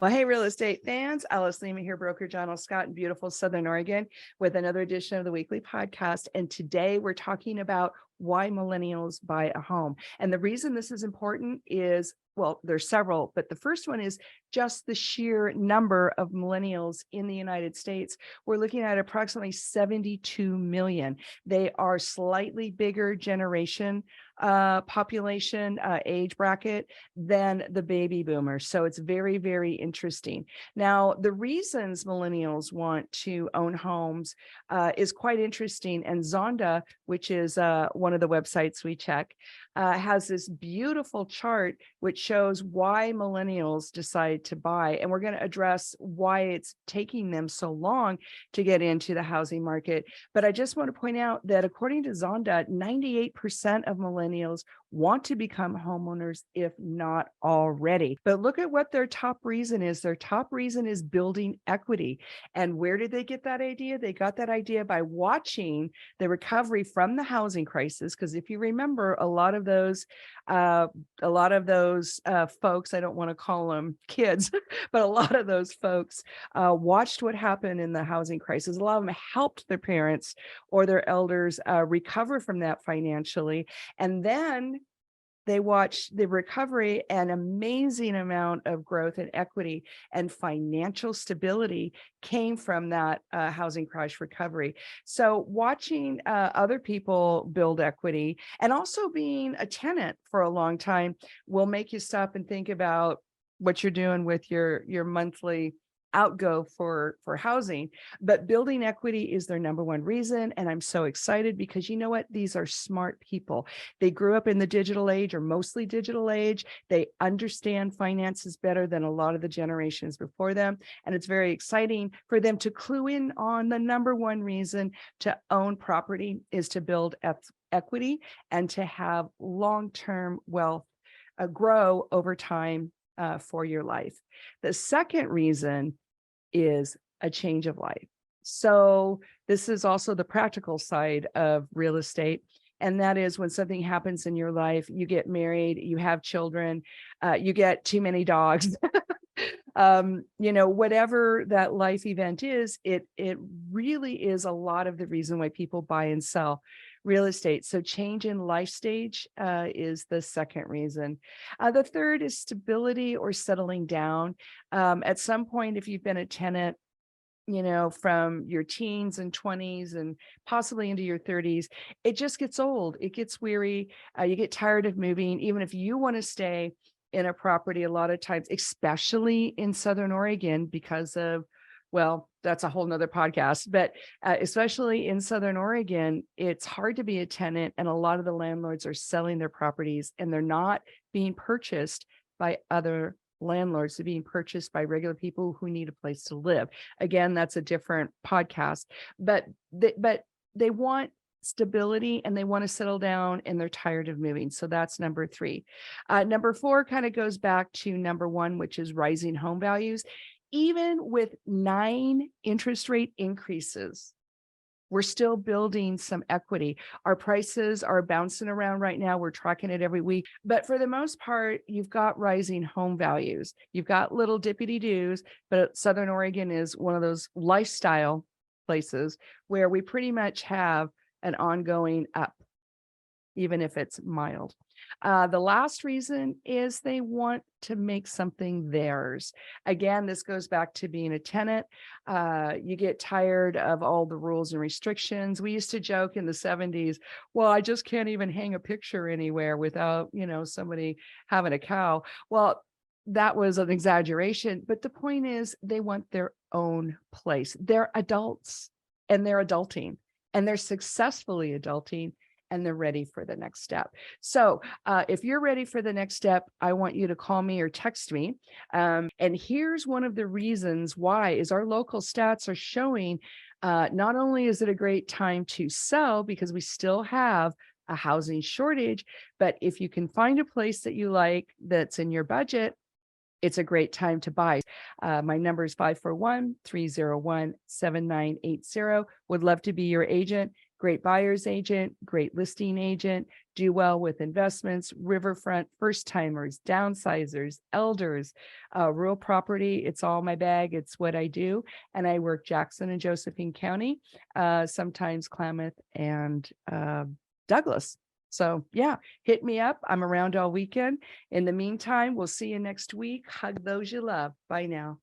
Well, hey, real estate fans, Alice Lema here, broker John L. Scott in beautiful Southern Oregon with another edition of the weekly podcast. And today we're talking about why millennials buy a home. And the reason this is important is, well, there's several, but the first one is just the sheer number of millennials in the United States. We're looking at approximately 72 million. They are slightly bigger generation population age bracket than the baby boomers. So it's very, very interesting. Now, the reasons millennials want to own homes is quite interesting. And Zonda, which is one of the websites we check, has this beautiful chart which shows why millennials decide to buy. And we're going to address why it's taking them so long to get into the housing market. But I just want to point out that according to Zonda, 98% of millennials want to become homeowners, if not already. But look at what their top reason is. Their top reason is building equity. And where did they get that idea? They got that idea by watching the recovery from the housing crisis. Because if you remember, a lot of those folks, I don't want to call them kids, but a lot of those folks watched what happened in the housing crisis. A lot of them helped their parents or their elders recover from that financially. And then they watched the recovery, and amazing amount of growth and equity and financial stability came from that housing crash recovery. So watching other people build equity and also being a tenant for a long time will make you stop and think about what you're doing with your monthly outgo for housing. But building equity is their number one reason. And I'm so excited because you know what? These are smart people. They grew up in the digital age, or mostly digital age. They understand finances better than a lot of the generations before them. And it's very exciting for them to clue in on the number one reason to own property is to build equity and to have long-term wealth grow over time for your life. The second reason is a change of life. So this is also the practical side of real estate. And that is when something happens in your life, you get married, you have children, you get too many dogs, whatever that life event is, it really is a lot of the reason why people buy and sell real estate. So change in life stage is the second reason. The third is stability or settling down. At some point, if you've been a tenant, from your teens and 20s and possibly into your 30s, it just gets old. It gets weary. You get tired of moving. Even if you want to stay in a property, a lot of times, especially in Southern Oregon, because of, well, that's a whole nother podcast, but especially in Southern Oregon, it's hard to be a tenant. And a lot of the landlords are selling their properties and they're not being purchased by other landlords. They're being purchased by regular people who need a place to live. Again, that's a different podcast, but they want stability and they want to settle down and they're tired of moving. So that's number three. Number four kind of goes back to number one, which is rising home values. Even with 9 interest rate increases, we're still building some equity. Our prices are bouncing around right now. We're tracking it every week. But for the most part, you've got rising home values. You've got little dippity-doos, but Southern Oregon is one of those lifestyle places where we pretty much have an ongoing up, even if it's mild. The last reason is they want to make something theirs. Again, this goes back to being a tenant. You get tired of all the rules and restrictions. We used to joke in the 70s, well, I just can't even hang a picture anywhere without, somebody having a cow. Well, that was an exaggeration, but the point is they want their own place. They're adults and they're adulting and they're successfully adulting. And they're ready for the next step. So if you're ready for the next step, I want you to call me or text me. And here's one of the reasons why is our local stats are showing not only is it a great time to sell because we still have a housing shortage, but if you can find a place that you like that's in your budget, it's a great time to buy. My number is 541-301-7980. Would love to be your agent. great buyer's agent, great listing agent, do well with investments, riverfront, first timers, downsizers, elders, rural property. It's all my bag. It's what I do. And I work Jackson and Josephine County, sometimes Klamath and Douglas. So yeah, hit me up. I'm around all weekend. In the meantime, we'll see you next week. Hug those you love. Bye now.